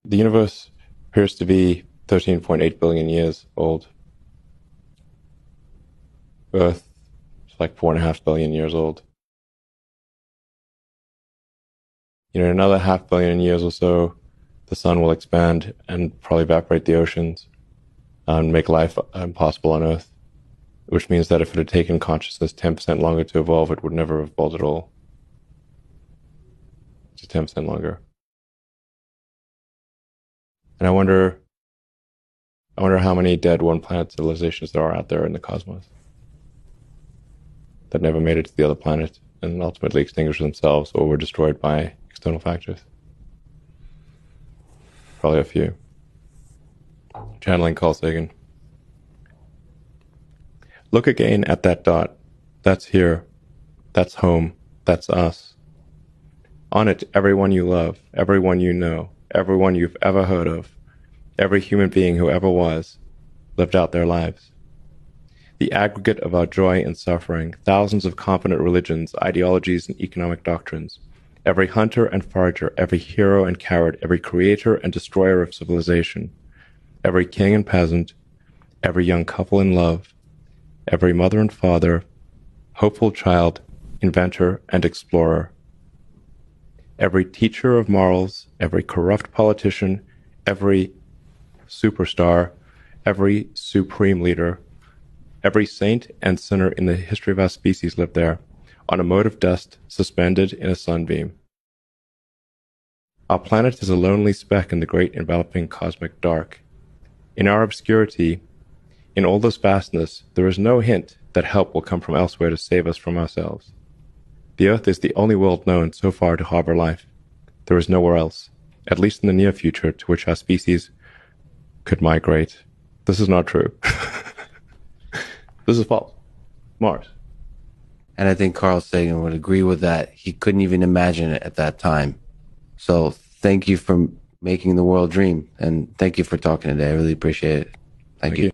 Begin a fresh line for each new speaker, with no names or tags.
The universe appears to be 13.8 billion years old. Earth is like 4.5 billion years old. In another half billion years or so, the sun will expand and probably evaporate the oceans and make life impossible on Earth, which means that if it had taken consciousness 10% longer to evolve, it would never have evolved at all. Just 10% longer. And I wonder how many dead one-planet civilizations there are out there in the cosmos that never made it to the other planet and ultimately extinguished themselves or were destroyed by external factors. Probably a few. Channeling Carl Sagan. Look again at that dot. That's here. That's home. That's us. On it, everyone you love, everyone you know, everyone you've ever heard of, every human being who ever was, lived out their lives. The aggregate of our joy and suffering, thousands of competent religions, ideologies, and economic doctrines, every hunter and forager, every hero and coward, every creator and destroyer of civilization, every king and peasant, every young couple in love, every mother and father, hopeful child, inventor, and explorer, every teacher of morals, every corrupt politician, every superstar, every supreme leader, every saint and sinner in the history of our species lived there, on a mote of dust suspended in a sunbeam. Our planet is a lonely speck in the great enveloping cosmic dark. In our obscurity, in all this vastness, there is no hint that help will come from elsewhere to save us from ourselves. The Earth is the only world known so far to harbor life. There is nowhere else, at least in the near future, to which our species could migrate. This is not true. This is false. Mars.
And I think Carl Sagan would agree with that. He couldn't even imagine it at that time. So thank you for making the world dream. And thank you for talking today. I really appreciate it. Thank you.